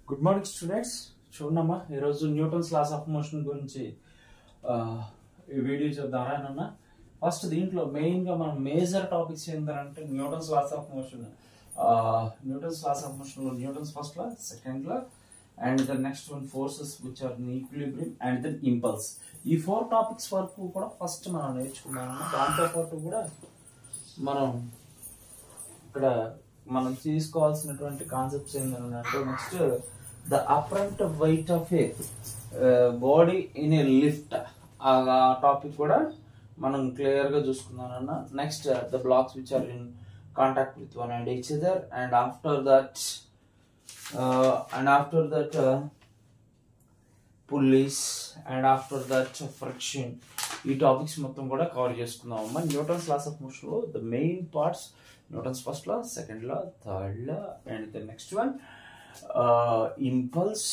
Good morning students. చూడమ్మా, ఈరోజు Newton's laws of motion గురించి ఈ వీడియో చూద్దామన్నా. ఫస్ట్ దీంట్లో మెయిన్గా మనం మేజర్ టాపిక్స్ ఏంటంటే Newton's laws of motion. Newton's laws of మోషన్లో Newton's first law, second law, and the next one forces which are in equilibrium and then impulse. ఈ 4 topics వరకు కూడా ఫస్ట్ మనం నేర్చుకున్నామన్నా. దాంతోపాటు కూడా మనం ఇక్కడ మనం తీసుకోవాల్సినటువంటి కాన్సెప్ట్స్ ఏంటంటే next the apparent weight of a body in a lift, ఆ టాపిక్ కూడా మనం క్లియర్ గా చూసుకున్నామన్నా. Next the blocks which are in contact with one and each other, and after that pulleys, and after that friction. ఈ topics మొత్తం కూడా cover చేసుకుందాం అమ్మా. న్యూటన్స్ లాస్ ఆఫ్ మోషన్ లో the main parts Newton's first law, second law, third law, and the next one impulse,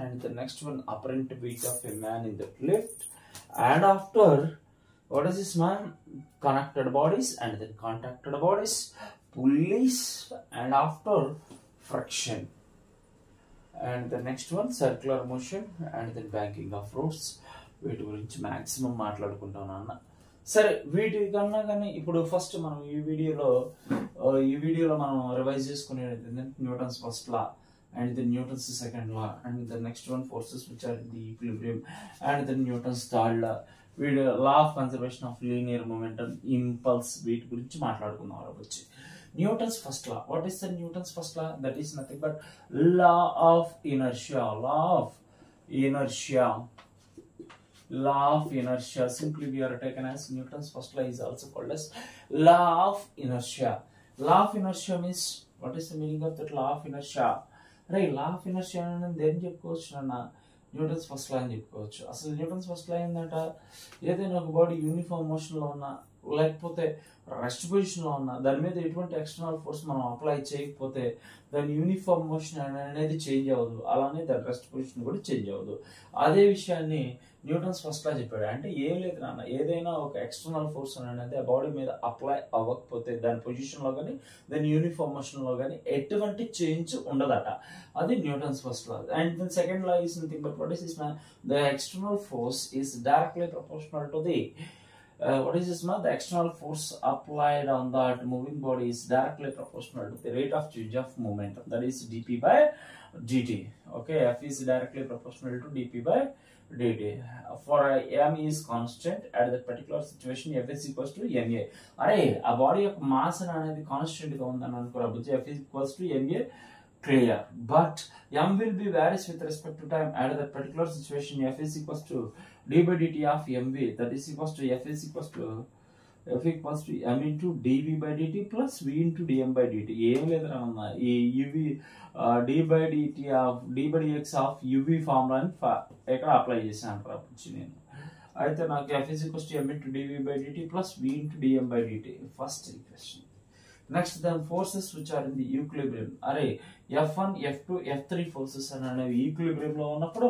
and the next one apparent weight of a man in the lift, and after what is this man? Connected bodies, and then contacted bodies, pulleys, and after friction, and the next one circular motion, and then banking of rods. వీటి గురించి maximum మాట్లాడుకుంటాను అన్న. సరే, వీటి కన్నా కానీ ఇప్పుడు first మనం ఈ వీడియోలో మనం రివైజ్ చేసుకునేది Newton's first law, and then Newton's second law, and the next one forces which are the equilibrium, and then Newton's third law, video law of conservation of linear momentum, impulse, వీటి గురించి మాట్లాడుకుందాం. వచ్చి Newton's first law. What is the Newton's first law? That is nothing but law of inertia. Law of inertia, simply we are taken as Newton's first law is also called as law of inertia. Law of inertia means, what is the meaning of that law of inertia? Right, law of inertia అనేది ఏం చెప్పుకోవచ్చు అన్న? Newton's first లా అని చెప్పుకోవచ్చు. అసలు Newton's first లా ఏంటంట, ఏదైనా ఒక బాడీ యూనిఫామ్ మోషన్ లో ఉన్నా లేకపోతే రెస్ట్ పొజిషన్ లో ఉన్నా దాని మీద ఎటువంటి ఎక్స్టర్నల్ ఫోర్స్ మనం అప్లై చేయకపోతే దాని యూనిఫామ్ మోషన్ అనేది చేంజ్ అవ్వదు, అలానే దాని రెస్ట్ పొజిషన్ కూడా చేంజ్ అవ్వదు. అదే విషయాన్ని న్యూటన్స్ ఫస్ట్ లా చెప్పాడు. అంటే ఏం లేదు నాన్న, ఏదైనా ఒక ఎక్స్టర్నల్ ఫోర్స్ అనేది ఆ బాడీ మీద అప్లై అవ్వకపోతే దాని పొజిషన్ లో కానీ దాని యూనిఫామ్ మోషన్ లో కానీ ఎటువంటి చేంజ్ ఉండదట. అది Newton's first law. And then second law is nothing but what is this? The external force is directly proportional to the what is this? The external force applied on that moving body is directly proportional to the rate of change of momentum, that is dp by dt. Okay, F is directly proportional to dp by dt. For m is constant at that particular situation, F is equals to ma. Are a body of mass అనేది constant గా ఉందని అనుకోవచ్చు. F is equals to ma, clear, but m will be varies with respect to time. At that particular situation, F is equals to d by dt of mv, that is equals to F equals to m into dv by dt plus v into dm by dt. ఏం లేదు అన్న, ఈ uv d by dx of uv ఫార్ములాని ఎక్కడ apply చేశాను రావచ్చు నేను. అయితే నాకు F equals to m into dv by dt plus v into dm by dt, first equation. Next దాని forces which are in the equilibrium. అరే F1, F2, F3 ఫోర్సెస్ అనేవి equilibrium లో ఉన్నప్పుడు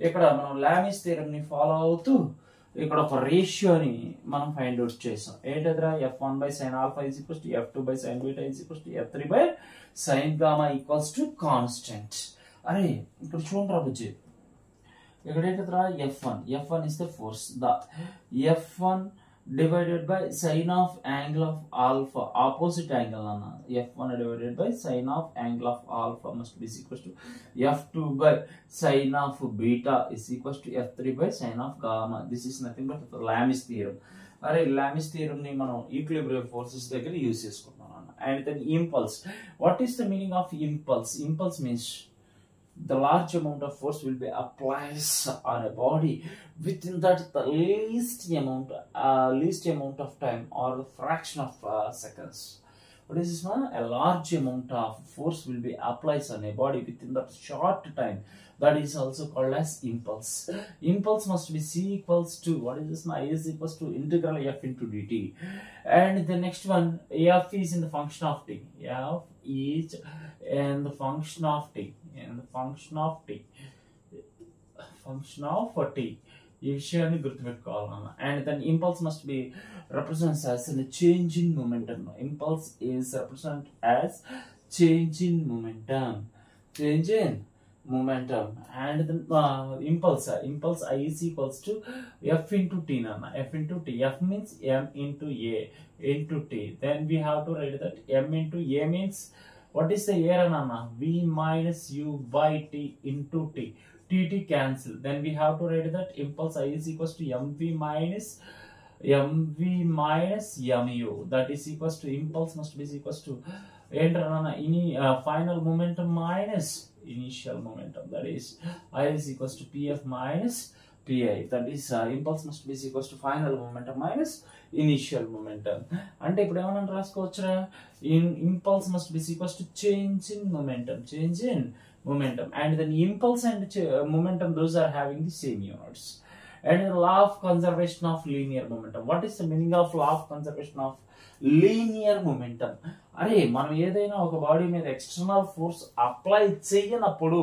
ఇక్కడ మనం లామిస్ థియరం ని ఫాలో అవుతూ ఇక్కడ ఒక రేషియోని మనం ఫైండ్ అవుట్ చేసాం. ఏంటంటే F1 by sin alpha is equals to F2 by sin beta is equals to F3 by sin gamma equals to constant. అరే ఇక్కడ చూడండి రాబుజ్జి, ఇక్కడ ఏంటంటే F1 is the force. The F1 divided by sin of angle of alpha, opposite angle anna. F1 divided by sin of angle of alpha must be equals to F2 by sin of beta is equals to F3 by sin of gamma. This is nothing but the Lamis theorem. Are Lamis theorem ni మనం equilibrium forces దగ్గర use చేసుకుంటాం అన్న. And then impulse. What is the meaning of impulse? Impulse means the large amount of force will be applied on a body within that the least amount of time or fraction of seconds. What is this one? A large amount of force will be applied on a body within that short time. That is also called as impulse. Impulse must be C equals to, what is this? I is equals to integral F into dt. And the next one, F is in the function of t. F is in the function of t. Function of t. ఈ విషయాన్ని గుర్తుపెట్టుకోవాలన్న. And then impulse must be represents as a change in momentum. Impulse is represented as change in momentum. Change in momentum, and then impulse I is equals to F into T nana. F into T. F means M into A into T. Then we have to write that M into A means what is the air nana? V minus U by T into T. T cancel. Then we have to write that impulse I is equals to MV minus mu. That is equals to impulse must be equals to final momentum minus initial momentum. That is I is equals to PF minus PI. That is impulse must be equals to final momentum minus initial momentum. అంటే ఇప్పుడు ఏమన్నా రాసుకోవచ్చురా, impulse must be equals to change in momentum, and then impulse and momentum, those are having the same units. And the law of conservation of linear momentum. What is the meaning of law of conservation of linear momentum? అరే మనం ఏదైనా ఒక body మీద external force apply చేయనప్పుడు,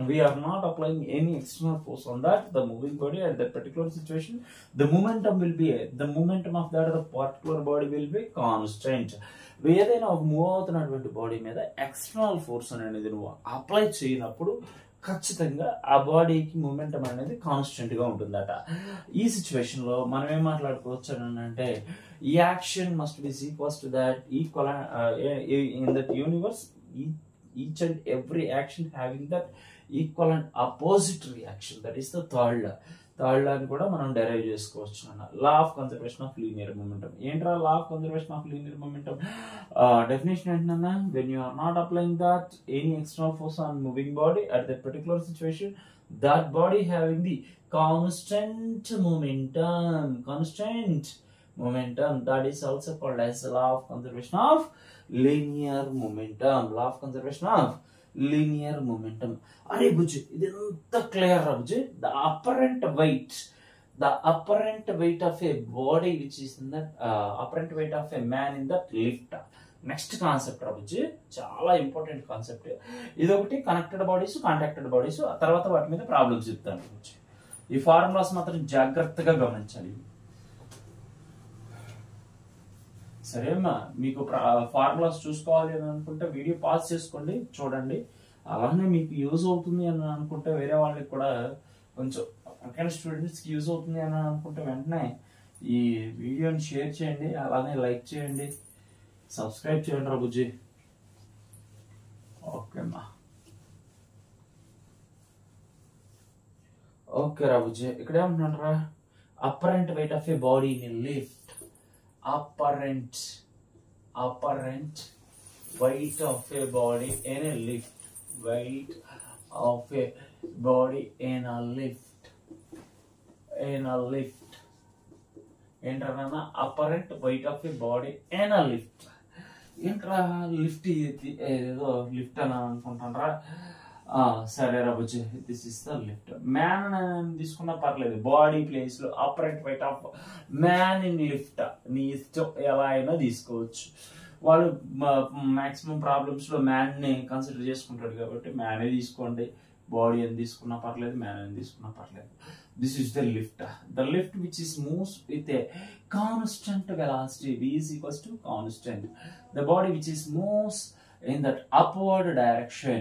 we are not applying any external force on that the moving body at that particular situation, the momentum of that the particular body will be constant. ఏదైనా ఒక move అవుతున్నటువంటి body మీద external force అనేది నువ్వు apply చేయనప్పుడు ఖచ్చితంగా ఆ బాడీకి మూమెంటం అనేది కాన్స్టెంట్ గా ఉంటుందట. ఈ సిచ్యువేషన్ లో మనం ఏం మాట్లాడుకోవచ్చు అని అంటే, ఈ action must be equals to that equal in that universe, each and every action having that equal and opposite reaction. That is the third law అని కూడా మనం డెరైవ్ చేసుకోవచ్చు అన్న. Law of conservation of linear momentum. ఏంట్రా law of conservation of linear momentum definition ఏంటన్నా, when you are not applying that any external force on moving body at that particular situation, that body having the constant momentum, that is also called as the law of conservation of linear momentum. Law of conservation of linear momentum. Are bujji identa clear bujji? The apparent weight of a body which is in that apparent weight of a man in that lift. Next concept రాబుజ్జి, చాలా important concept ఇది. ఒకటి connected bodies, contacted bodies, ఆ తర్వాత వాటి మీద problems చెప్తాను. ఈ ఫార్ములాస్ మాత్రం జాగ్రత్తగా గమనించాలి. సరేమ్మా, మీకు ఫార్ములాస్ చూసుకోవాలి అని అనుకుంటే వీడియో పాజ్ చేసుకోండి, చూడండి. అలానే మీకు యూజ్ అవుతుంది అని అనుకుంటే, వేరే వాళ్ళకి కూడా కొంచెం పక్కన స్టూడెంట్స్కి యూజ్ అవుతుంది అని అనుకుంటే వెంటనే ఈ వీడియోని షేర్ చేయండి, అలానే లైక్ చేయండి, సబ్స్క్రైబ్ చేయండి రాబుజ్జి. ఓకేమ్మా, ఓకే రాబుజ్జి. ఇక్కడ ఏమంటున్నారా, apparent weight of a body in lift. Apparent weight of a body in a lift. Weight of a body in a lift. ఏంటన్నా apparent weight of a body in a lift. ఏంట్రా lift, ఏదో lift అని అనుకుంటారా? సరే రాబుజ్జి, this is the lift. Man తీసుకున్నా పర్లేదు, body place లో apparent weight of man in lift నీ ఇష్టం, ఎలా అయినా తీసుకోవచ్చు. వాడు మాక్సిమం ప్రాబ్లమ్స్ లో మ్యాన్ ని కన్సిడర్ చేసుకుంటాడు కాబట్టి మ్యానే తీసుకోండి. బాడీ అని తీసుకున్నా పర్లేదు, మ్యాన్ అని తీసుకున్నా పర్లేదు. This is the lift. The lift which is moves with a constant velocity. V is equals to constant. The body which is moves in that upward direction.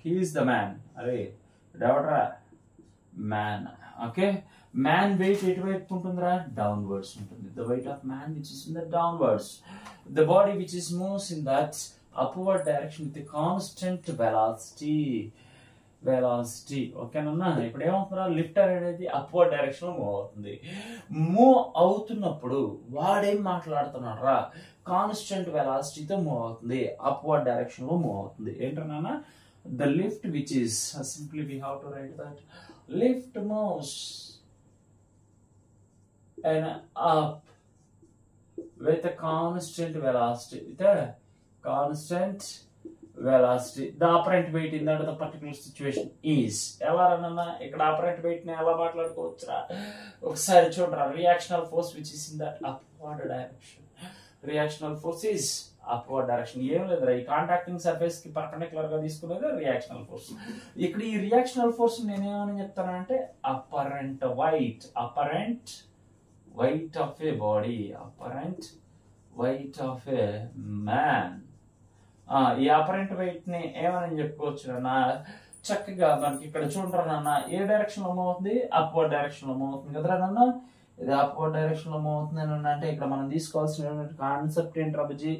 He is the man. Arey, man. Okay. Man weight ఎటువైపు ఉంటుందిరా? Downwards ఉంటుంది. The weight of man which is in the downwards. The body which is moves in that upward direction with a constant velocity. ఓకేనన్నా. ఇప్పుడు ఏమవుతుందా, lift అనేది upward direction లో move అవుతుంది. Move అవుతున్నప్పుడు వాడేం మాట్లాడుతున్నాడు రా, కాన్స్టెంట్ వెలాసిటీతో మూవ్ అవుతుంది, అప్వర్డ్ డైరెక్షన్ లో మూవ్ అవుతుంది. ఏంటన్నా, the lift which is simply we have to write that lift moves and up with a constant velocity. The apparent weight in that particular situation is. ఎలా రన్నా ఇక్కడ apparent weight ని ఎలా మాట్లాడుకోవచ్చురా? ఒకసారి చూడరా, reactional force which is in that upward direction. Reactional force is upward direction. ఏం లేదురా, ఈ contacting surface కి పర్పెండిక్యులర్ గా తీసుకునేది రియాక్షనల్ ఫోర్స్. ఇక్కడ ఈ రియాక్షనల్ ఫోర్స్ నేనేమని చెప్తానంటే apparent weight of a body, apparent weight of a man. ఈ అపరెంట్ వెయిట్ ని ఏమని చెప్పుకోవచ్చు నాన్న, చక్కగా మనకి ఇక్కడ చూడరా నాన్న, ఏ డైరెక్షన్ లో మూవ్ అవుతుంది, అప్వర్డ్ డైరెక్షన్ లో మూవ్ అవుతుంది కదరా నాన్న. ఇది అప్వర్డ్ డైరెక్షన్ లో మూవ్ అవుతుంది అని అంటే ఇక్కడ మనం తీసుకోవాల్సిన కాన్సెప్ట్ ఏంటి అబ్బుజీ,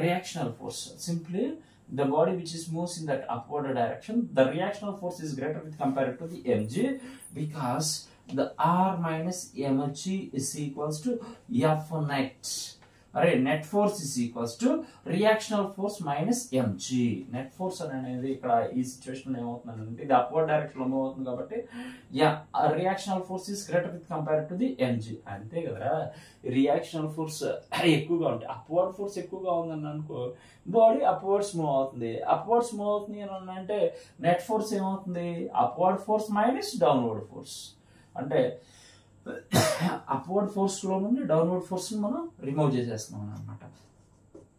reactional force. Simply the body which is moves in that upward direction, the reactional force is greater with compared to the mg, because the r minus mg is equals to f net. అరే net force is equals to reactional force minus mg. Net force అనేది ఇక్కడ ఈ situation ఏమవుతుందంటే ఇది upward direction లో move అవుతుంది కాబట్టి reactional force is greater with compare to the mg. అంతే కదరా, రియాక్షనల్ ఫోర్స్ ఎక్కువగా ఉంటాయి, అప్వర్డ్ ఫోర్స్ ఎక్కువగా ఉందని అనుకో, బాడీ అప్వర్డ్స్ మూవ్ అవుతుంది. అప్వర్డ్స్ మూవ్ అవుతుంది అని అంటే నెట్ ఫోర్స్ ఏమవుతుంది, upward force minus downward force. అంటే అప్వర్డ్ ఫోర్స్ లో నుండి డౌన్వర్డ్ ఫోర్స్ మనం రిమూవ్ చేసేస్తున్నాం అనమాట.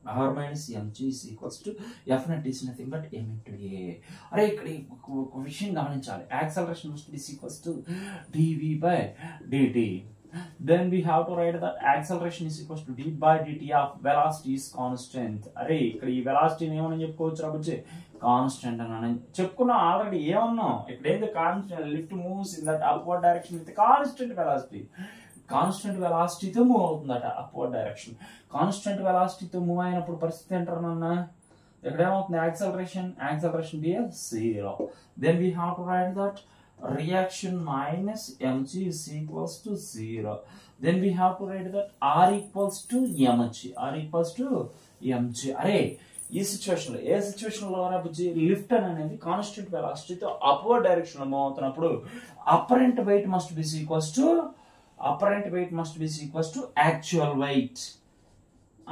r minus mg is equals to f net is nothing but m into a. అరే ఇక్కడ ఒక విషయం గమనించాలి, acceleration must be equals to dv by dt. Then we have to write that acceleration is equals to d by dt of velocity is constant. అరే ఇక్కడ ఈ velocity ఏమని చెప్పుకోవచ్చు రాబోజే, కాన్స్టెంట్ అని చెప్పుకున్నాం ఆల్రెడీ. ఏమన్నాం ఇక్కడ ఏంది, constant lift moves in that upward direction with constant velocity. Constant వెలాసిటీతో మూవ్ అవుతుందట అప్వర్డ్ డైరెక్షన్. కాన్స్టెంట్ వెలాసిటీతో మూవ్ అయినప్పుడు పరిస్థితి ఏంటారు నాన్న, ఇక్కడ ఏమవుతుంది, acceleration be 0. Then we have to write that reaction minus mg is equals to 0. Then we have to write that r equals to mg. అరే ఈ సిచ్యువేషన్ లో, ఏ సిచ్యువేషన్ లో బుజ్జి, లిఫ్ట్ అనేది కాన్స్టెంట్ వెలాసిటీతో అప్వర్డ్ డైరెక్షన్ లో మూవ్ అవుతున్నప్పుడు apparent weight must be equals to actual weight.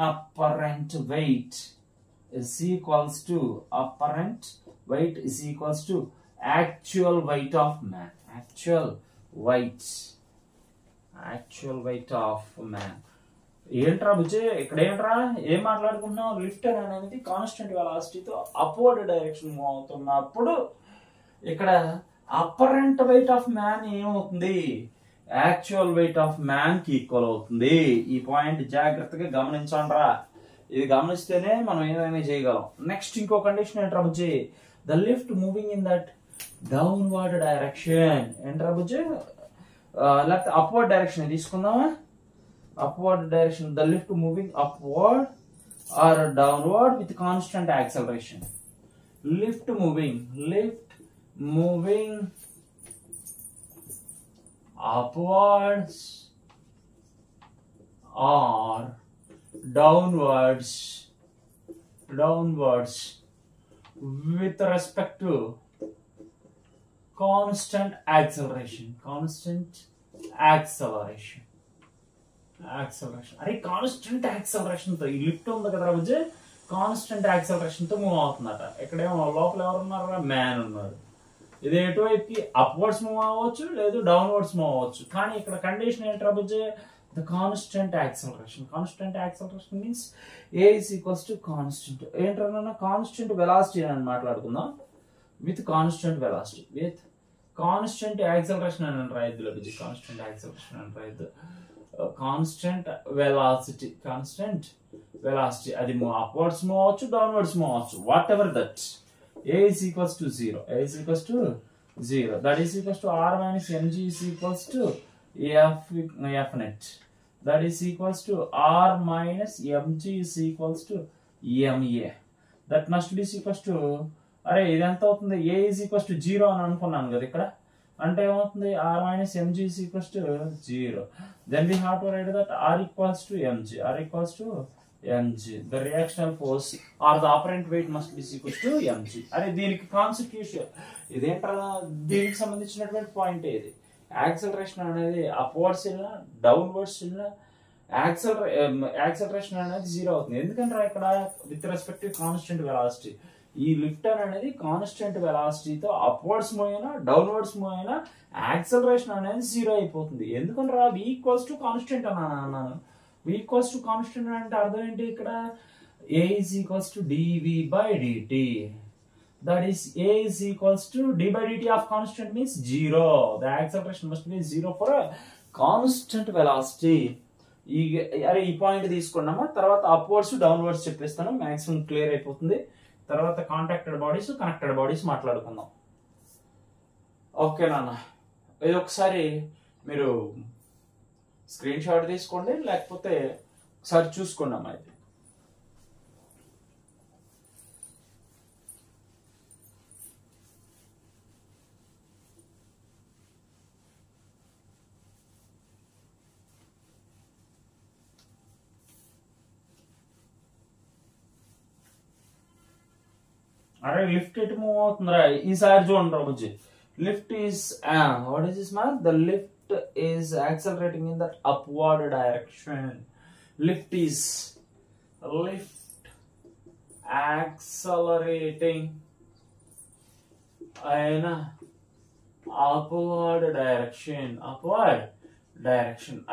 Apparent weight is equals to actual weight of man. Actual weight of man. ఏంట్రా బుజ్జే ఇక్కడ ఏంట్రా ఏం మాట్లాడుకుంటున్నాం, లిఫ్ట్ అనేది కాన్స్టెంట్ వెలాసిటీతో అప్వర్డ్ డైరెక్షన్ మూవ్ అవుతున్నప్పుడు ఇక్కడ అపరెంట్ వెయిట్ ఆఫ్ మ్యాన్ ఏమవుతుంది, యాక్చువల్ వెయిట్ ఆఫ్ మ్యాన్ కి ఈక్వల్ అవుతుంది. ఈ పాయింట్ జాగ్రత్తగా గమనించండి రా, ఇది గమనిస్తేనే మనం ఏదైనా చేయగలం. నెక్స్ట్ ఇంకో కండిషన్ ఏంట్రా బుజ్జి, the lift moving in that downward direction. ఏంట్రా బుజ్జి, లేకపోతే అప్వర్డ్ డైరెక్షన్ తీసుకుందామా, upward direction, the lift moving upward or downward with constant acceleration. Lift moving upwards or downwards with respect to constant acceleration. అరే constant acceleration తో ఈ lift ఉంది కదా రాజు, కాన్స్టెంట్ యాక్సలరేషన్ తో మూవ్ అవుతుందట. ఇక్కడేమో లోపల ఎవరు ఉన్నారు, మ్యాన్ ఉన్నారు. ఇది ఎటువైపుకి అప్వర్డ్స్ మూవ్ అవ్వచ్చు, లేదు డౌన్వర్డ్స్ మూవ్ అవ్వచ్చు. కానీ ఇక్కడ కండిషన్ ఏంటి రాబోజే, the constant acceleration means a is equals to constant. ఏంటన్నా కాన్స్టెంట్ వెలాసిటీ అని మాట్లాడుకుందాం, విత్ కాన్స్టెంట్ యాక్సలరేషన్ అని రాయద్దు, లేదు కాన్స్టెంట్ యాక్సలరేషన్ అని రాయద్దు, కాన్స్టెంట్ వెలాసిటీ అది అప్వర్డ్స్ మూవ్ అవ్వచ్చు, డౌన్వర్డ్స్ మూవ్ అవ్వచ్చు, what ever that. A is equals to 0. That is equals to r minus mg is equals to f net. That is equals to r minus mg is equals to ma. That must be equals to, అరే ఇది ఎంత అవుతుంది, a is equals to 0 అని అనుకున్నాను కదా ఇక్కడ, అంటే ఏమవుతుంది, r minus mg is equals to 0. Then we have to write that r equals to mg. The reactional force or the apparent weight must be equal to mg. అరే దీనికి constitution ఇదేంటా, దీనికి సంబంధించినటువంటి పాయింట్ ఇది. యాక్సలరేషన్ అనేది upwards వెళ్ళినా downwards వెళ్ళినా acceleration అనేది 0 అవుతుంది. ఎందుకంటే ఇక్కడ with respect to constant velocity, ఈ లిఫ్టర్ అనేది కాన్స్టెంట్ వెలాసిటీతో అప్వర్డ్స్ మూవ్ అయినా డౌన్వర్డ్స్ మూవ్ అయినా యాక్సలరేషన్ అనేది 0 అయిపోతుంది. ఎందుకంటే v ఈక్వల్స్ టు కాన్స్టెంట్ అన్నాను. v ఈక్వల్స్ టు కాన్స్టెంట్ అంటే అర్థం ఏంటి, ఇక్కడ a is equals to dv by dt. That is a is equals to d by dt of constant means 0. The acceleration must be 0 for a constant velocity. అరే ఈ point తీసుకున్నామా, తర్వాత upwards downwards చెప్పేస్తాను, maximum clear అయిపోతుంది. తర్వాత contacted bodies, connected bodies మాట్లాడుకుందాం. Okay నాన్న, ఇది ఒకసారి మీరు స్క్రీన్ షాట్ తీసుకోండి, లేకపోతే ఒకసారి చూసుకోండి అమ్మా. ఇది అరే లిఫ్ట్ ఎటు మూవ్ అవుతుందిరా ఈసారి చూడండి రాబుజీ. Lift is what is this man? The lift is accelerating in that upward direction. Lift is accelerating అయినా అప్వర్డ్ డైరెక్షన్.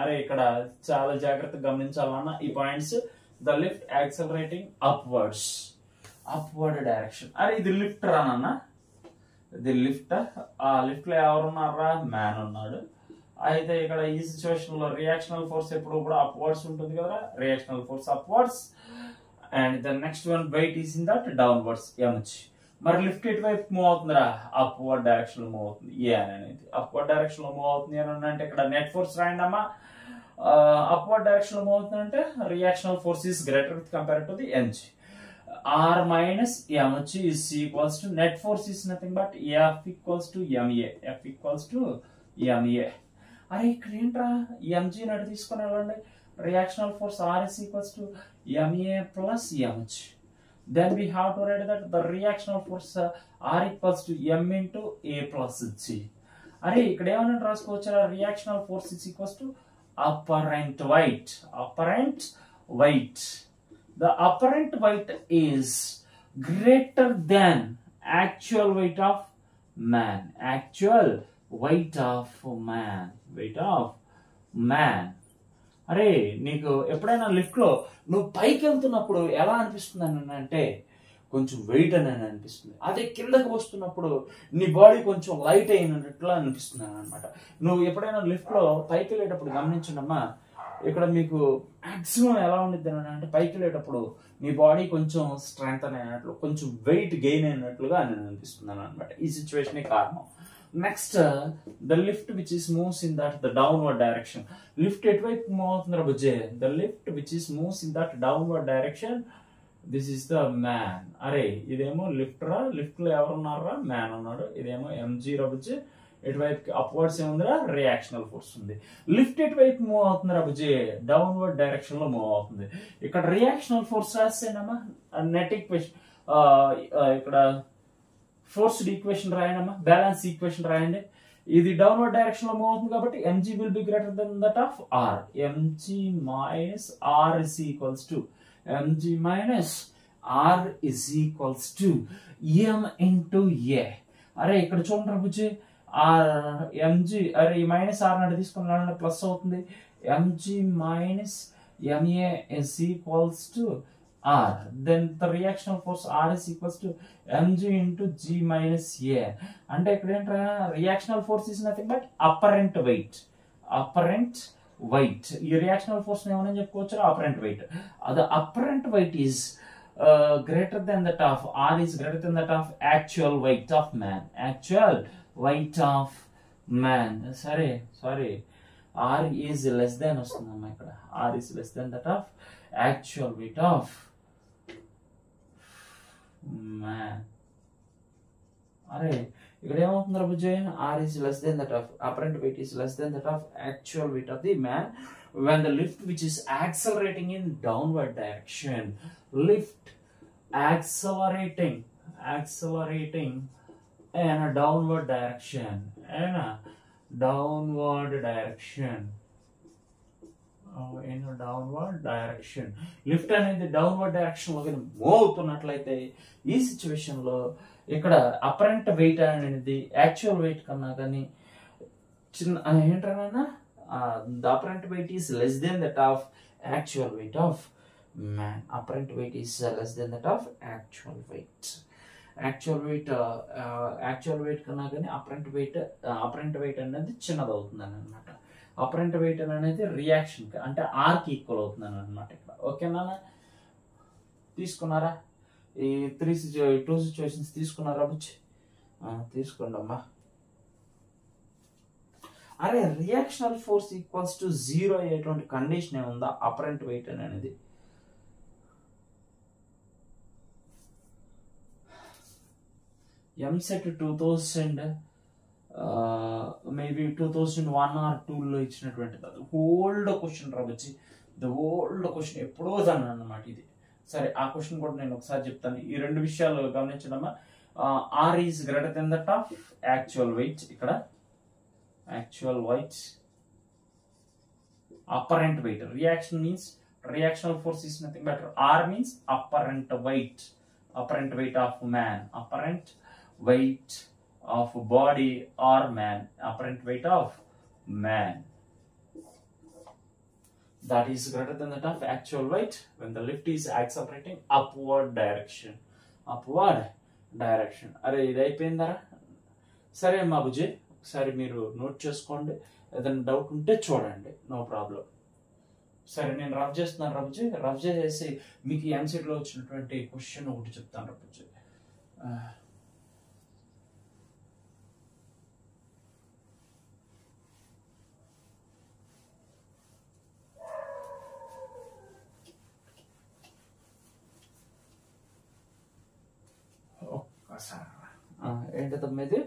అరే ఇక్కడ చాలా జాగ్రత్తగా గమనించాలన్న ఈ points. The lift accelerating upward direction. అరే ఇది లిఫ్ట్ రానన్నా, ఇది లిఫ్ట్. ఆ లిఫ్ట్ లో ఎవరున్నారా? మ్యాన్ ఉన్నాడు. అయితే ఇక్కడ ఈ సిచ్యువేషన్ లో రియాక్షనల్ ఫోర్స్ ఎప్పుడు కూడా అప్వర్డ్స్ ఉంటుంది కదా, reactional force upwards. And the next one weight is in that downwards mg. మరి లిఫ్ట్ ఎటువైపు మూవ్ అవుతుందిరా? అప్వర్డ్ డైరెక్షన్ లో మూవ్ అవుతుంది. ఏ అనేది అప్వర్డ్ డైరెక్షన్ లో మూవ్ అవుతుంది అని అంటే ఇక్కడ నెట్ ఫోర్స్ రాయండి అమ్మా. అప్వర్డ్ డైరెక్షన్ లో మూవ్ అవుతుంది అంటే reactional force is greater with compare to the mg. R minus mg is equals to net force is nothing but F equals to ma. F equals to ma. అరే ఇక్కడ ఏంట్రా mg నటు తీసుకుని వెళ్ళండి. రియాక్షనల్ force R is equals to ma plus mg. Then we have to write that the reactional force R equals to m into a plus g. అరే ఇక్కడ ఏమన్నా రాసుకోవచ్చురా? రియాక్షనల్ force is equals to apparent weight. The apparent weight is greater than actual weight of man. అరే నీకు ఎప్పుడైనా lift లో నువ్వు పైకి వెళ్తున్నప్పుడు ఎలా అనిపిస్తుంది అంటే కొంచెం వెయిట్ అని అనిపిస్తుంది. అదే కిందకి వస్తున్నప్పుడు నీ బాడీ కొంచెం లైట్ అయినట్లు అనిపిస్తుంది అనమాట. నువ్వు ఎప్పుడైనా లిఫ్ట్ లో పైకి వెళ్ళేటప్పుడు గమనించండమ్మా, ఇక్కడ మీకు మాక్సిమం ఎలా ఉండిద్ది అంటే పైకి వెళ్ళేటప్పుడు మీ బాడీ కొంచెం స్ట్రెంగ్త్ అయినట్లు, కొంచెం వెయిట్ గెయిన్ అయినట్లుగా అనిపిస్తున్నాను అనమాట. ఈ సిచ్యువేషన్ కారణం. Next the lift which is moves in that the downward direction. Lift ఎటువైపు మూవ్ అవుతుంది బుజ్జే? The lift which is moves in that downward direction, this is the man. అరే ఇదేమో లిఫ్ట్ రా, లిఫ్ట్ లో ఎవరున్నారా? మ్యాన్ ఉన్నాడు. ఇదేమో mg రా బుజ్జే. ఎటువైపు అప్వర్డ్స్ ఏముందిరా? రియాక్షనల్ ఫోర్స్ ఉంది. లిఫ్ట్ ఎటువైపు మూవ్ అవుతుందిరా బుజ్జి? డౌన్వర్డ్ డైరెక్షన్ లో మూవ్ అవుతుంది. ఇక్కడ రియాక్షనల్ ఫోర్స్ రాసేనమ్మా. నెట్ ఈక్వేషన్ ఇక్కడ ఫోర్స్డ్ ఈక్వేషన్ రాయండమ్మా, బ్యాలెన్స్ ఈక్వేషన్ రాయండి. ఇది డౌన్వర్డ్ డైరెక్షన్ లో మూవ్ అవుతుంది కాబట్టి mg will be greater then that of r. mg minus r is equals to m into a. అరే ఇక్కడ చూడండి బుజ్జి, mg అరే ఈ మైనస్ r నటు తీసుకుని ప్లస్ అవుతుంది. mg minus ma is equals to r. Then the reactional force r is equals to mg into g minus a. అంటే ఇక్కడ ఏంట్రా? Reactional force is nothing but apparent weight. ఈ reactional force ఏమని చెప్పుకోవచ్చు? Apparent weight. the apparent weight is greater than that of r is greater than that of actual weight of man. సరే r is less than వస్తుందమ్మా. ఇక్కడ r is less than that of actual weight of man. అరే ఇక్కడ ఏమవుతుంది బుజ్జి? r is less than that of apparent weight is less than that of actual weight of the man when the lift which is accelerating in downward direction. Lift accelerating in a downward direction. Lift అనేది downward direction లో move అవుతున్నట్లయితే ఈ situation లో ఇక్కడ apparent weight అనేది actual weight కన్నా కానీ చిన్న ఏంటన్నా, the apparent weight is less than that of actual weight of man. Apparent weight is less than that of actual weight. Actual weight కన్నా కానీ అపరెంట్ వెయిట్ అనేది చిన్నది అవుతుందని అనమాట. అపరెంట్ వెయిట్ అనేది రియాక్షన్ అంటే ఆర్కి ఈక్వల్ అవుతుందని అనమాట ఇక్కడ. ఓకేనా తీసుకున్నారా? ఈ టూ సిచ్యువేషన్స్ తీసుకున్నారా బుచ్చి? తీసుకోండి అమ్మా. అరే రియాక్షనల్ ఫోర్స్ ఈక్వల్స్ టు 0 అయ్యేటువంటి కండిషన్ ఏముందా అపరెంట్ వెయిట్ అనేది? ఎంసెట్ 2000 మేబీ 2001 or 2లో ఇచ్చినటువంటిది. అది ఓల్డ్ క్వశ్చన్ రావచ్చు. ద ఓల్డ్ క్వశ్చన్ ఎప్పుడో దాన్ని అన్నమాట ఇది. సరే ఆ క్వశ్చన్ కూడా నేను ఒకసారి చెప్తాను. ఈ రెండు విషయాలు గమనించడమ్మా. R is greater then that of actual weight. ఇక్కడ actual weight, apparent weight. Reaction means reactional force is nothing but R means apparent weight of man, apparent weight of body or man, apparent weight of man, that is greater than that of actual weight when the lift is accelerating upward direction. అరే ఇది అయిపోయిందా? సరే అమ్మా బుజ్జి, ఒకసారి మీరు note చేసుకోండి. ఏదైనా doubt ఉంటే చూడండి, నో ప్రాబ్లం. సరే నేను రబ్ చేస్తున్నాను రబుజీ. రబ్ చేసి మీకు ఎంసెట్లో వచ్చినటువంటి క్వశ్చన్ ఒకటి చెప్తాను రబుజీ. ఒక్కసారి ఏంటి తమ్మిది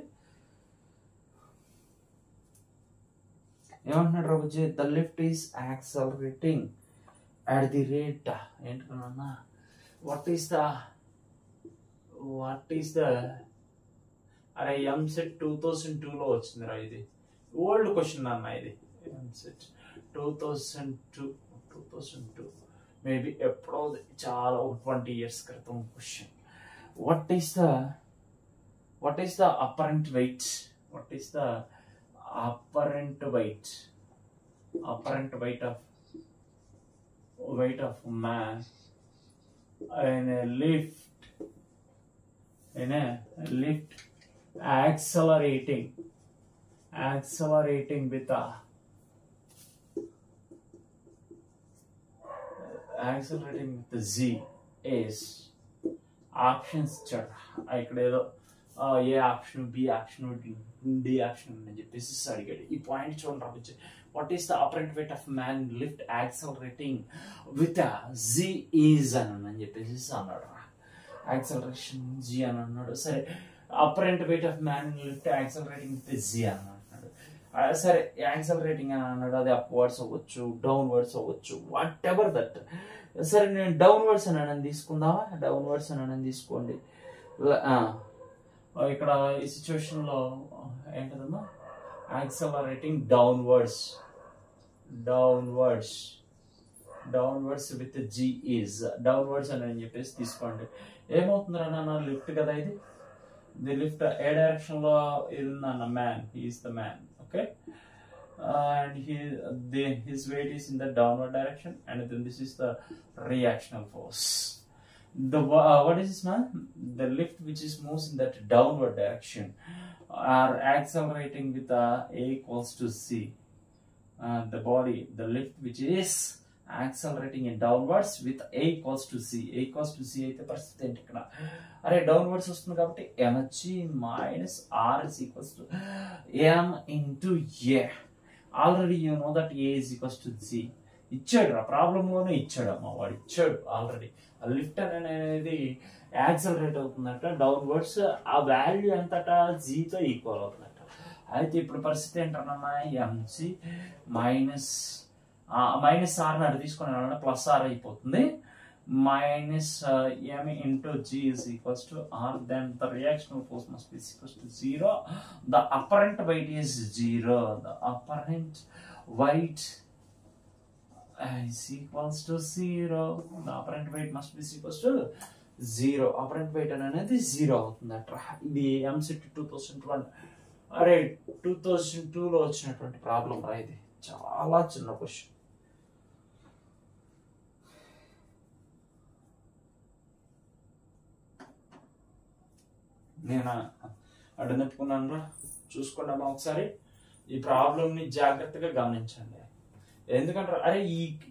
ఏమంటున్నాడు రబుజీ? The lift is accelerating at the rate ఏంటన్నా? వాట్ ఈస్ ద అరే ఎంసెట్ 2002లో వచ్చిందిరా ఇది. ఓల్డ్ క్వశ్చన్ అన్న ఇది. ఎంసెట్ 2002 మేబీ ఎప్పుడో చాలా 20 years క్రితం question. What is the apparent weight? What is the apparent weight of man in a lift accelerating with the Z is options ఇక్కడ ఏదో A option, B option, D option అని చెప్పేసి అడిగాడు. ఈ పాయింట్ చూడండి రావచ్చు. What is the apparent weight of man lift accelerating with g is అని చెప్పేసి అన్నాడు. యాక్సలరేషన్ జి అని అన్నాడు. సరే apparent weight of man lift accelerating with g అని అన్నాడు. సరే యాక్సలరేటింగ్ అని అన్నాడు. అది అప్వర్డ్స్ అవ్వచ్చు, డౌన్వర్డ్స్ అవ్వచ్చు, వాట్ ఎవర్ దట్. సరే నేను డౌన్వర్డ్స్ అని తీసుకుందామా? డౌన్వర్డ్స్ అని తీసుకోండి. ఇక్కడ ఈ సిచ్యువేషన్ లో ఏంటదమ్మా? Accelerating downwards with g is downwards అని చెప్పేసి తీసుకోండి. ఏమవుతుందిరా నాన్న? లిఫ్ట్ కదా ఇది. ది లిఫ్ట్ ఏ డైరెక్షన్ లో ఉందన్న? Man, he is the man. Okay, and his weight is in the downward direction, and then this is the reactional force. What is this, man? The lift which is moves in that downward direction are accelerating with A equals to C. The lift which is accelerating in downwards with A equals to C. A equals to C అయితే పరిస్థితి ఏంటి ఇక్కడ? అరే downwards వస్తుంది కాబట్టి mg minus r is equals to m into a. Already you know that A is equals to C. ఇచ్చాడు రా, problem లోనే ఇచ్చాడు అమ్మ, వాడు ఇచ్చాడు ఆల్రెడీ. లిఫ్ట్ అనేది యాక్సలరేట్ అవుతుందట డౌన్వర్డ్స్. ఆ వాల్యూ ఎంతట? జీతో ఈక్వల్ అవుతుందట. అయితే ఇప్పుడు పరిస్థితి ఏంటన్నా? ఎంజీ మైనస్ ఆర్ అటు తీసుకుని ప్లస్ ఆర్ అయిపోతుంది. minus m into g is equals to r, then the reactional force must be equals to 0. The apparent weight is 0. The apparent weight is equals to 0. The apparent weight must be equals to 0. Apparent weight అనేది 0 అవుతుందట. ఇది ఎంసెట్ 2001. అరే 2002లో వచ్చినటువంటి problem రా ఇది. చాలా చిన్న question. నేను అడనెప్పుకున్నాను రా, చూసుకోండి అమ్మా ఒకసారి. ఈ ప్రాబ్లంని జాగ్రత్తగా గమనించండి. ఎందుకంటే అరే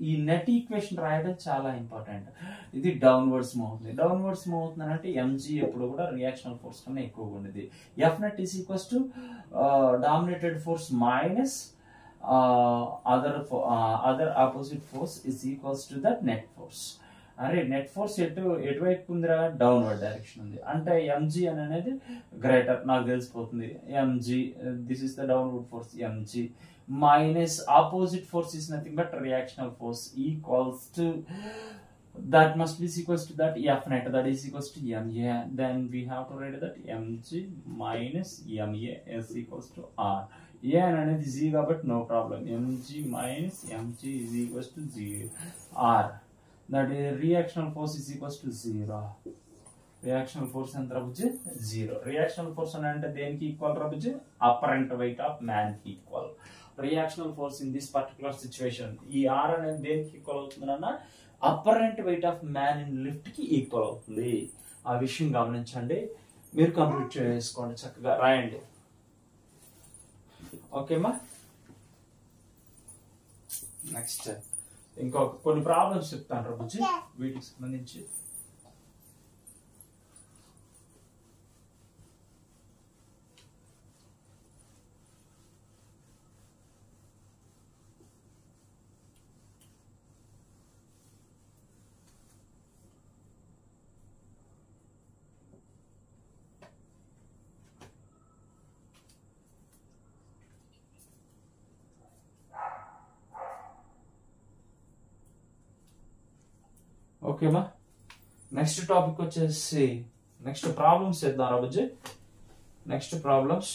ఈ నెట్ ఈక్వేషన్ రాయడం చాలా ఇంపార్టెంట్. ఇది డౌన్వర్డ్స్ మూవ్ అవుతుంది. డౌన్వర్డ్స్ మూవ్ అవుతుంది అంటే ఎంజీ ఎప్పుడు కూడా రియాక్షనల్ ఫోర్స్ కన్నా ఎక్కువగా ఉండేది. F net is equals to dominated force minus other opposite force is equals to that net force. అరే నెట్ ఫోర్స్ ఎటువైపు ఉందిరా, డౌన్వర్డ్ డైరెక్షన్ ఉంది. అంటే ఎంజీ అనేది గ్రేటర్ నాకు తెలిసిపోతుంది. MG this is the downward force MG minus opposite force is nothing but reactional force equals to that must be equals to that F net, that is equals to MA. Then we have to write that mg minus MA is equals to R. A అనేది Z కాబట్టి no problem. mg minus mg is equals to 0 R. That is reactional force is equals to 0. Reactional force ఎంత రబుజ్జి 0. Reactional force అని అంటే దేనికి equal రబుజ్జి, apparent weight of man కి equal. Reactional force in this particular situation ఈ R అనేది దేనికి ఈక్వల్ అవుతుందన్న, apparent weight of man in lift కి ఈక్వల్ అవుతుంది. ఆ విషయం గమనించండి, మీరు కంప్లీట్ చేసుకోండి, చక్కగా రాయండి. ఓకేమా. నెక్స్ట్ ఇంకొక కొన్ని ప్రాబ్లమ్స్ చెప్తాను రబుజ్జి వీటికి సంబంధించి. ఓకేమా. నెక్స్ట్ టాపిక్ వచ్చేసి నెక్స్ట్ ప్రాబ్లమ్స్ చేద్దాం రాబుజ్జి. Next problems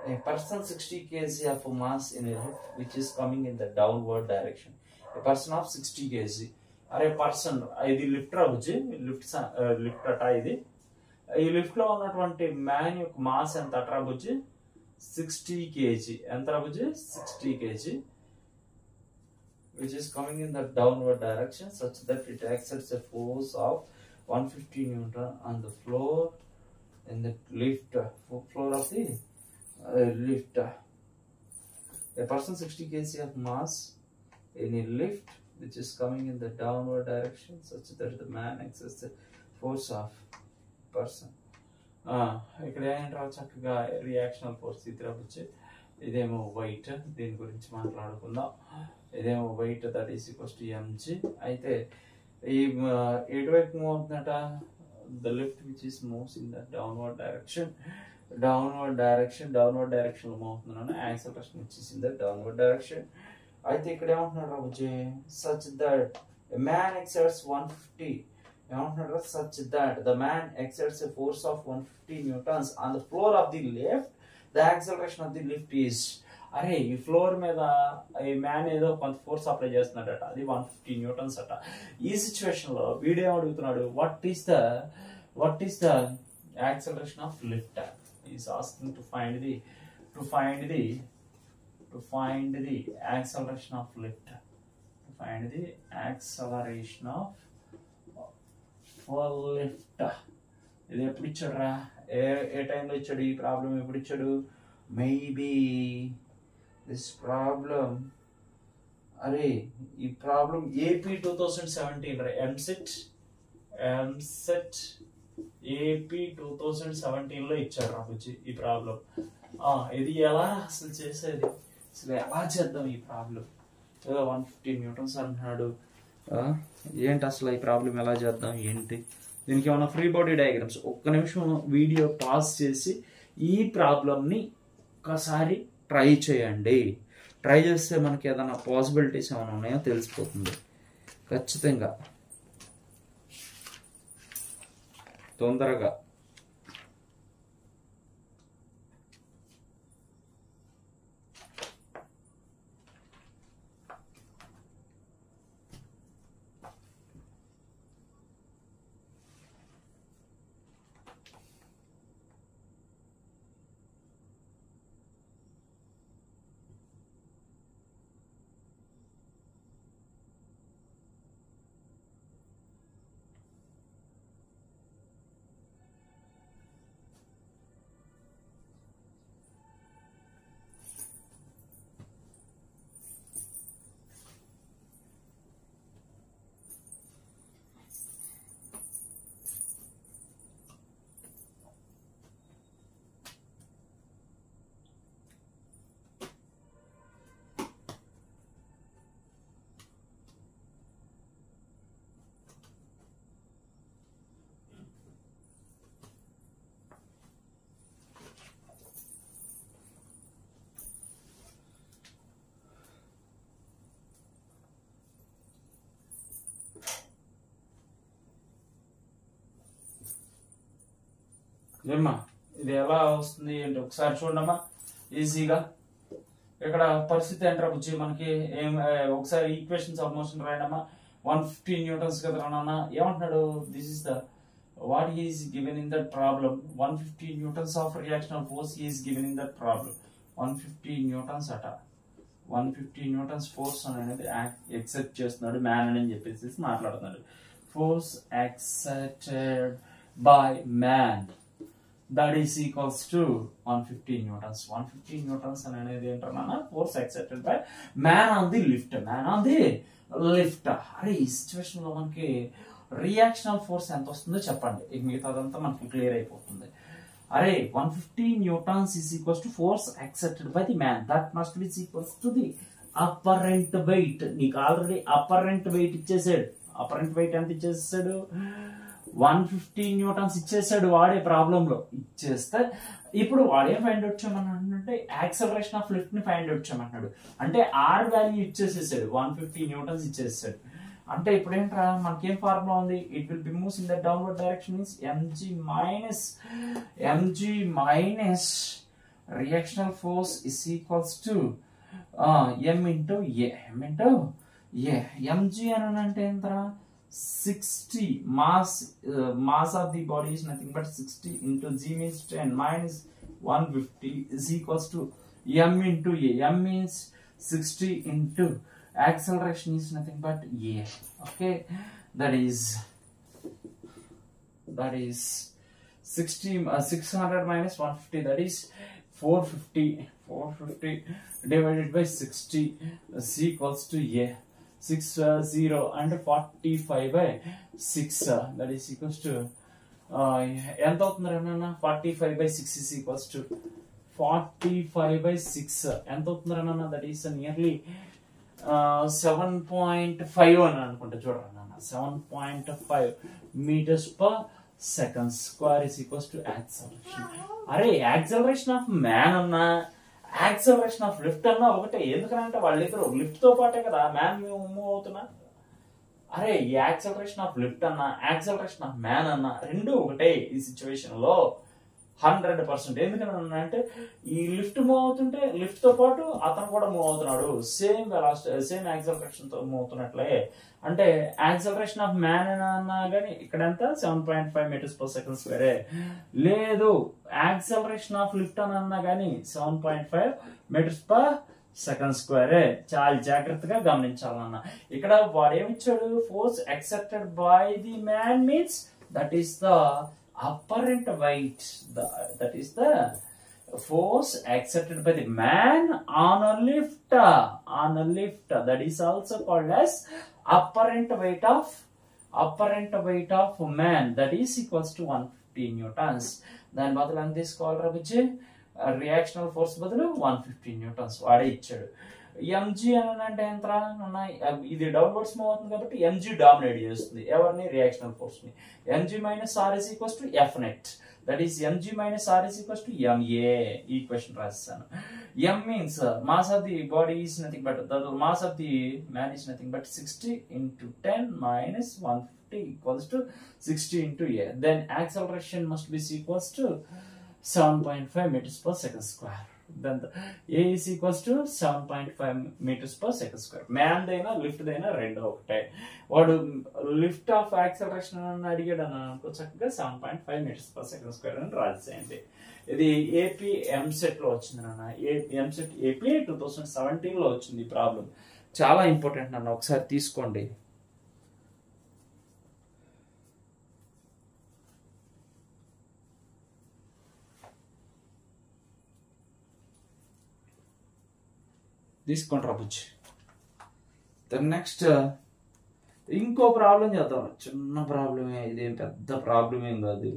a person 60 kg of mass in a lift which is coming in the downward direction. A person of 60 kg. అరే పర్సన్, ఇది లిఫ్ట్ రాబుజ్జి, లిఫ్ట్ అట. ఇది ఈ లిఫ్ట్ లో ఉన్నటువంటి మ్యాన్ యొక్క మాస్ ఎంత అట రాబుజ్జి, 60 kg. ఎంత రాబుజ్జి, 60 kg, which is coming in the downward direction such that it exerts a force of 150 Newton on the floor in the lift, floor of the lift. A person 60 kg of mass in a lift which is coming in the downward direction such that the man exerts the force of person. ఇక్కడ ఏంటో చక్కగా రియాక్షనల్ force ఇది రావచ్చు. ఇదేమో wait, దీని గురించి మాట్లాడుకుందాం. ఇదేమో weight, that is equals to mg. అయితే ఈ ఎటువైపు మూవ్ అవుతుందట, the lift which is moves in the downward direction. Downward direction లో మూవ్ అవుతున్నాను. Acceleration which is in the downward direction. అయితే ఇక్కడ ఏమంటున్నాడు రాబుజ్జి, సచ్ దట్ మ్యాన్ ఎక్సర్ట్స్ 150. ఏమంటున్నాడు, such that the man exerts a force of 150 newtons on the floor of the lift. The acceleration of the lift is. అరే ఈ floor మీద ఈ man ఏదో కొంత ఫోర్స్ అప్లై చేస్తున్నాడట, అది 150 న్యూటన్స్ అట. ఈ సిచ్యువేషన్ లో వీడియో అడుగుతున్నాడు, what is the acceleration of lift. Is asking to find the acceleration of lift. To find the acceleration of lift. ఇది ఎప్పుడు ఇచ్చాడురా, ఏ టైంలో ఇచ్చాడు ఈ ప్రాబ్లం, ఎప్పుడు ఇచ్చాడు? మేబీ దిస్ ప్రాబ్లం, అరే ఈ ప్రాబ్లం ఏపీ 2017 రా, ఎంసెట్ ఏపీ 2017 లో ఇచ్చాడు రాబుజ్జి ఈ ప్రాబ్లం. ఇది ఎలా అసలు చేసేది, అసలు ఎలా చేద్దాం ఈ ప్రాబ్లం? ఏదో 150 న్యూటన్స్ అంటున్నాడు, ఏంటి అసలు ఈ ప్రాబ్లం ఎలా చేద్దాం ఏంటి? దీనికి ఏమైనా ఫ్రీ బాడీ డయాగ్రామ్స్, ఒక్క నిమిషం వీడియో పాజ్ చేసి ఈ ప్రాబ్లంని ఒక్కసారి ట్రై చేయండి. ట్రై చేస్తే మనకి ఏదైనా పాసిబిలిటీస్ ఏమైనా ఉన్నాయో తెలిసిపోతుంది ఖచ్చితంగా. తొందరగా ఏమ్మా ఇది ఎలా వస్తుంది అంటే ఒకసారి చూడమ్మా ఈజీగా. ఇక్కడ పరిస్థితి ఏంట్రా బుజ్జి మనకి ఒకసారి ఈక్వేషన్స్ ఆఫ్ మోషన్ రాయడమ్మా. 150 న్యూటన్స్ కదా నాన్న. ఏమంటున్నాడు, this is the what he is given in that problem. 150 newtons of reactional force he is given in that problem. 150 newtons అట 150 newtons force అనేది ఎక్సెప్ట్ చేస్తున్నాడు మ్యాన్ అని చెప్పేసి మాట్లాడుతున్నాడు. Force exerted by man that is equals to 150 newtons. 150 newtons అనేది ఏంటన్నా, force exerted by man on the lift. Man on the lift. అరే ఈ సిచ్యువేషన్ లో మనకి రియాక్షనల్ ఫోర్స్ ఎంత వస్తుందో చెప్పండి, మిగతాదంతా మనకి క్లియర్ అయిపోతుంది. అరే 150 newtons is equals to force exerted by the man, that must be equals to the apparent weight. నీకు ఆల్రెడీ అపరెంట్ వెయిట్ ఇచ్చేసాడు. అపరెంట్ వెయిట్ ఎంత ఇచ్చేసాడు, 150 న్యూటన్స్ ఇచ్చేసాడు వాడే ప్రాబ్లం లో. ఇచ్చేస్తే ఇప్పుడు వాడే ఫైండ్ అవుట్ చేయమన్నాడు అంటే యాక్సలరేషన్ ఆఫ్ లిఫ్ట్ ని ఫైండ్ అవుట్ చేయమన్నాడు. అంటే ఆర్ వాల్యూ ఇచ్చేసేసాడు, 150 న్యూటన్స్ ఇచ్చేసాడు. అంటే ఇప్పుడు ఏంట్రా మనకేం ఫార్ములా ఉంది, it will be moves in the downward direction means mg minus reactional force is equals to m into a. mg అని అంటే ఏంట్రా 60 mass of the body is nothing but 60 into g means 10 minus 150 is equals to m into a. m means 60 into acceleration is nothing but a. Okay, that is 600 minus 150, that is 450 divided by 60 is equals to a. 60 and 45 by 6, that is equals to ఎంత అవుతుందన్నా, 45 by 6 is equals to 45 by 6 ఎంత అవుతుందన్నా, that is nearly 7.5 అని అనుకుంటా. చూడరా నాన్న, 7.5 meters per second square is equals to acceleration. అరే acceleration of man అన్నా acceleration of lift అన్నా ఒకటే. ఎందుకంటే వాళ్ళిద్దరు లిఫ్ట్ తో పాటే కదా మ్యాన్ మూవ్ అవుతున్నా. అరే యాక్సలరేషన్ ఆఫ్ లిఫ్ట్ అన్నా యాక్సలరేషన్ ఆఫ్ మ్యాన్ అన్నా రెండు ఒకటే ఈ సిచ్యువేషన్ లో 100%. ఎందుకన్నా అంటే ఈ లిఫ్ట్ మూవ్ అవుతుంటే లిఫ్ట్ తో పాటు అతను కూడా మూవ్ అవుతున్నాడు, సేమ్ సేమ్ యాక్సలరేషన్ తో మూవ్ అవుతున్నట్లే. అంటే యాక్సలరేషన్ ఆఫ్ మ్యాన్ అన్నా కానీ ఇక్కడ ఎంత 7.5 meters per second square. లేదు యాక్సలరేషన్ ఆఫ్ లిఫ్ట్ అని అన్నా కానీ 7.5 meters per second square. చాలా జాగ్రత్తగా గమనించాలన్నా. ఇక్కడ వాడు ఏమిచ్చాడు, force exerted by the man means that is the apparent weight, that is the force exerted by the man on a lift, that is also called as apparent weight of man, that is equals to 150 newtons. దాని బదులు ఎంత తీసుకోవాలి రాబుచ్చి, రియాక్షనల్ force బదులు 150 newtons వాడే ఇచ్చాడు. mg అని అంటే ఎంతరా, ఇది డౌన్వర్డ్స్ మూవ్ అవుతుంది కాబట్టి mg డామినేట్ చేస్తుంది ఎవరిని, రియాక్షనల్ ఫోర్స్ ని. mg minus r is equals to f net, that is mg minus r is equals to ma. Equation రాస్తాను. m means mass of the body is nothing but the mass of the man is nothing but 60 into 10 minus 150 equals to 60 into a. Then acceleration must be equals to 7.5 meters per second square. Then the a is equals to 7.5 meters per second square. Man దైనా lift దైనా రెండు ఒకటే. వాడు lift of acceleration అని అడిగాడు అని అనుకో, చక్కగా 7.5 meters per second square అని రాసేయండి. ఇది ఏపీ ఎంసెట్ లో వచ్చింది నాన్న, ఎంసెట్ ఏపీ 2017 లో వచ్చింది ఈ ప్రాబ్లం. చాలా ఇంపార్టెంట్ నాన్న, ఒకసారి తీసుకోండి. తీసుకొని రాబుచ్చి. నెక్స్ట్ ఇంకో ప్రాబ్లం చేద్దాం. చిన్న ప్రాబ్లమే, ఇదేం పెద్ద ప్రాబ్లం ఏం కాదు.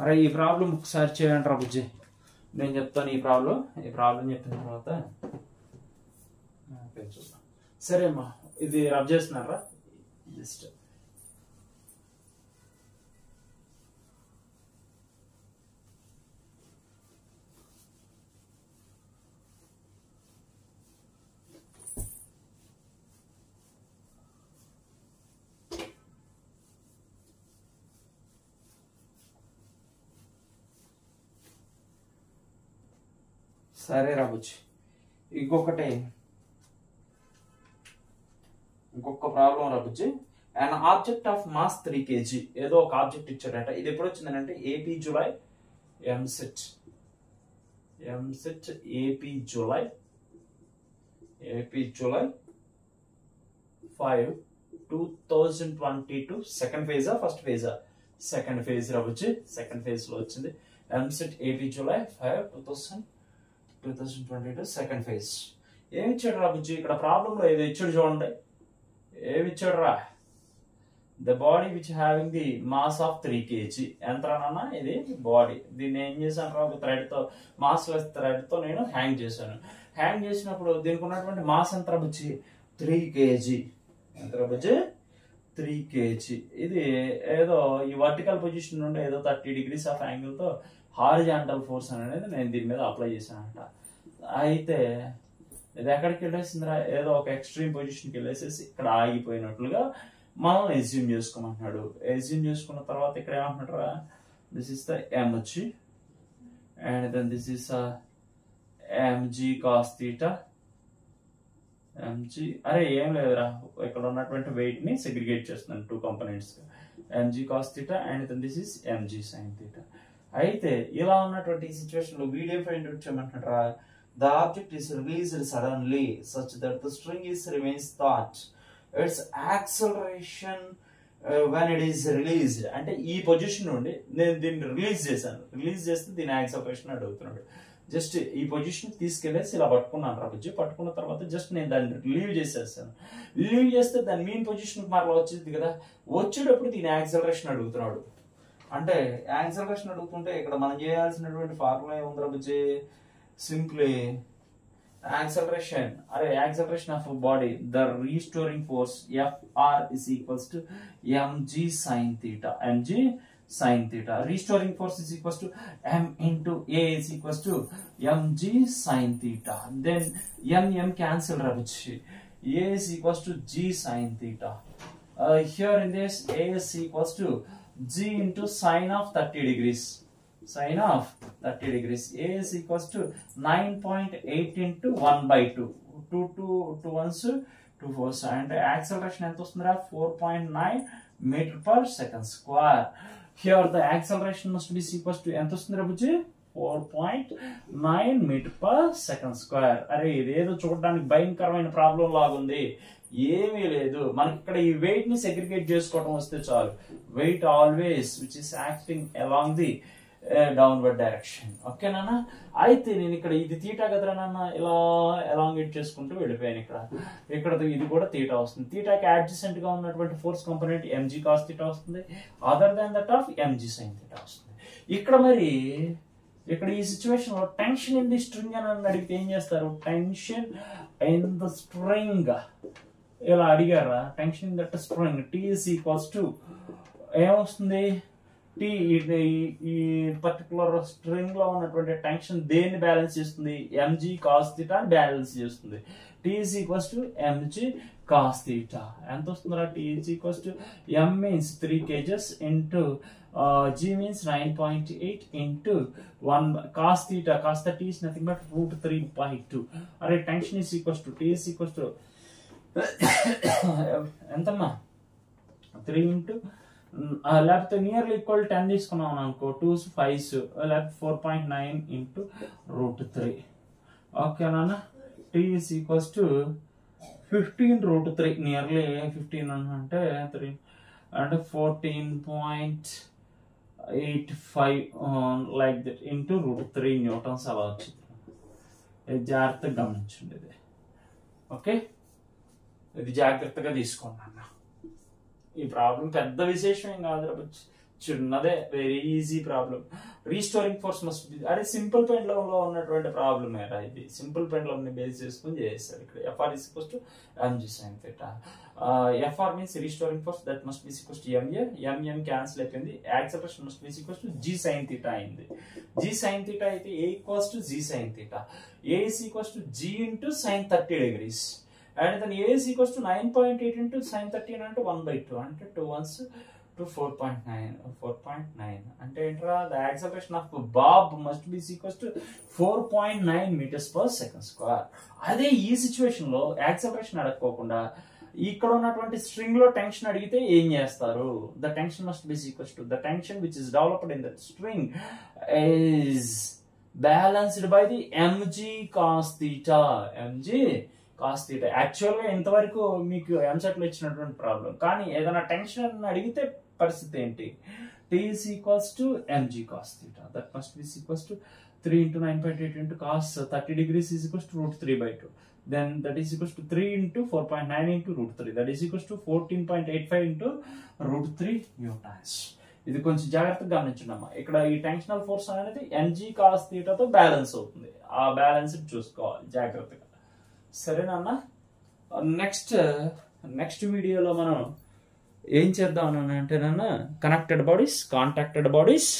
అరే ఈ ప్రాబ్లం ఒకసారి చేయండి రా బుజ్జి, నేను చెప్తాను. ఈ ప్రాబ్లం చెప్పిన తర్వాత చూద్దాం. సరే అమ్మా, ఇది రబ్ చేస్తున్నారా జస్ట్. సరే రాబుచ్చి, ఇంకొక ప్రాబ్లం రాబుచ్చి. And object of mass 3 kg, ఏదో ఒక ఆబ్జెక్ట్ ఇచ్చాడట. ఇది ఎప్పుడు వచ్చిందంటే AP July EAMCET AP July 5 2022 second ఫేజా ఫస్ట్ ఫేజా? సెకండ్ ఫేజ్ రావచ్చు. సెకండ్ ఫేజ్ లో వచ్చింది EAMCET AP July 5 2022 second phase. ఏమి ఇచ్చాడు రా బుజ్జి? ఇక్కడ ప్రాబ్లం లో ఏదో ఇచ్చాడు చూడండి. ఏమి ఇచ్చాడు రా? The body which having the mass of 3 kg. ఎంత రానన్నా ఇది బాడీ. దీన్ని ఏం చేశాను రా? థ్రెడ్ తో, మాస్ లెస్ థ్రెడ్ తో నేను హ్యాంగ్ చేశాను. హ్యాంగ్ చేసినప్పుడు దీనికి ఉన్నటువంటి మాస్ ఎంత రా బుజ్జి? 3 kg. ఎంత రా బుజ్జి? 3 kg. ఇది ఏదో ఈ వర్టికల్ పొజిషన్ నుండి ఏదో 30 degrees ఆఫ్ యాంగిల్ తో హారిజాంటల్ ఫోర్స్ అనేది నేను దీని మీద అప్లై చేశానంట. అయితే ఇది ఎక్కడికి వెళ్ళేసిందిరా? ఏదో ఒక ఎక్స్ట్రీమ్ పొజిషన్కి వెళ్ళేసేసి ఇక్కడ ఆగిపోయినట్లుగా మనల్ని ఎజ్యూమ్ చేసుకోమంటున్నాడు. ఎజ్యూమ్ చేసుకున్న తర్వాత ఇక్కడ ఏమంటున్నాడు రా? This is the mg and then this is mg cos theta. Mg అరే ఏం లేదురా, ఇక్కడ ఉన్నటువంటి వెయిట్ ని సెగ్రిగేట్ చేస్తున్నాను 2 components. Mg cos theta and then this is mg sine theta. అయితే ఇలా ఉన్నటువంటి సిచ్యువేషన్ లో వీడియో ఫైండ్ అవుట్ చేయమంటారా? The object is released suddenly such that the string is remains taut its acceleration when it is released. అంటే ఈ position నుండి నేను దీన్ని రిలీజ్ చేశాను. రిలీజ్ చేస్తే దీని యాక్సలరేషన్ అడుగుతున్నాడు. జస్ట్ ఈ పొజిషన్ తీసుకెళ్లేసి ఇలా పట్టుకున్నాను రా బుజ్జి. పట్టుకున్న తర్వాత జస్ట్ నేను దాన్ని లీవ్ చేసేస్తాను. లీవ్ చేస్తే దాని మెయిన్ పొజిషన్ మరలా వచ్చింది కదా. వచ్చేటప్పుడు దీని యాక్సలరేషన్ అడుగుతున్నాడు. అంటే యాక్సలరేషన్ అడుగుతుంటే ఇక్కడ మనం చేయాల్సినటువంటి ఫార్ములా ఏముంది రా బుజ్జి? Simply acceleration of body, the restoring force FR is equals to mg sin theta. Restoring force is equals to m into A is equals to mg sin theta. Then m cancel rabuchi. A is equals to g sin theta. Here in this A is equals to g into sine of 30 degrees. Sine of 30 degrees. A is equals to 9.8 into 1/2. 2 ones 2 4s. And acceleration ఎంత వస్తుందిరా? 4.9 meter per second square. Here the acceleration must be equals to ఎంత వస్తుందిరా బుజ్జి? 4.9 meter per second square. అరే ఇదేదో చూడడానికి భయంకరమైన problem లాగుంది. ఏమీ లేదు, మనకి ఇక్కడ ఈ వెయిట్ ని సెగ్రిగేట్ చేసుకోవడం వస్తే చాలు. Weight always which is acting along the downward direction. ఓకేనా? అయితే నేను ఇక్కడ ఇది తీటా కదరా నాన్న, ఇలా ఎలాంగేట్ చేసుకుంటూ వెళ్ళిపోయాను. ఇక్కడ ఇది కూడా తీటా వస్తుంది. తీటాకి అడ్జసెంట్ గా ఉన్నటువంటి force component mg cos theta వస్తుంది. Other than that of mg sine theta వస్తుంది. ఇక్కడ ఈ సిచ్యువేషన్ లో టెన్షన్ ఇన్ ది స్ట్రింగ్ అని అడిగితే ఏం చేస్తారు? టెన్షన్ ఇన్ ద స్ట్రింగ్ ఇలా అడిగారా? Tension in that string T is equals to ఏమొస్తుంది? T ఈ పర్టికులర్ స్ట్రింగ్ లో ఉన్నటువంటి టెన్షన్ దేన్ని బ్యాలెన్స్ చేస్తుంది? mg cos theta బ్యాలెన్స్ చేస్తుంది. T is equals to mg cos theta. ఎంత వస్తుందిరా? T is equals to m means 3 kgs into g means 9.8 into 1 cos theta. Cos theta is nothing but √3/2. అరే tension is equals to T is equals to ఎంతమ్మా? 3 into లేకపోతే nearly equal 10 తీసుకున్నాం అనుకో, 2s 5s లేకపోతే 4.9 into √3. ఓకేనా? T is equals to 15√3, nearly 15 అంటే 3 అంటే 14.85 like that into √3 Newton's అలా వచ్చింది. జాగ్రత్తగా గమనించండి ఇది. ఓకే, ఇది జాగ్రత్తగా తీసుకోండి అన్న. ఈ ప్రాబ్లం పెద్ద విశేషం ఏం కాదు, చిన్నదే, very easy problem. Restoring force must be, అదే సింపుల్ పెండ్లం లో ఉన్నటువంటి ప్రాబ్లమ్ ఏరా ఇది. సింపుల్ పెండ్లం ని బేస్ చేసుకుని చేస్తారు ఇక్కడ. FR is equals to mg sin theta. FR means restoring force, that must be equals to ma, cancel అయిపోయింది. Acceleration must be equals to g sin theta అయింది. g sin theta అయితే a equals to g sin theta. a is equals to g into sin 30 degrees. And then a is equals to 9.8 into sin 30 అంటే 1/2 అంటే 2 ones to 4.9 అంటే ఏంట్రా, the acceleration of Bob must be equals to 4.9 meters per second square. అదే ఈ situation లో acceleration అడగకోకుండా ఇక్కడ ఉన్నటువంటి string లో టెన్షన్ అడిగితే ఏం చేస్తారు? The tension must be equals to the tension which is developed in that string is balanced by the mg cos theta. mg cos theta actual గా ఇంతవరకు మీకు ఎంసెట్ లో ఇచ్చినటువంటి ప్రాబ్లం. కానీ ఏదైనా టెన్షన్ అడిగితే పరిస్థితి ఏంటి? t is equals to mg cos theta. That must be equals to 3 into 9.8 into cos 30 degrees is equals to √3/2. Then that is equals to 3 into 4.9 into √3. That is equals to 14.85 into √3 newtons. ఇది కొంచెం జాగ్రత్తగా గమనించండి అమ్మా. ఇక్కడ ఈ tensional force అనేది mg cos theta తో balance అవుతుంది. ఆ బ్యాలెన్స్ చూసుకోవాలి జాగ్రత్తగా. సరేనా అన్న? నెక్స్ట్ వీడియోలో మనం ఏం చేద్దాం అని అంటేనన్నా, connected bodies, contacted bodies,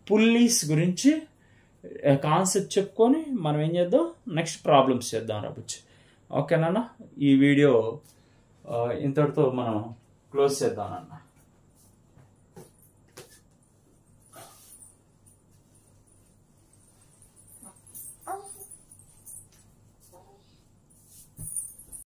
pulleys గురించి కాన్సెప్ట్ చెప్పుకొని మనం ఏం చేద్దాం, నెక్స్ట్ ప్రాబ్లమ్స్ చేద్దాం రాబుచ్చు. ఓకేనా? ఈ వీడియో ఇంతటితో మనం క్లోజ్ చేద్దాం అన్న.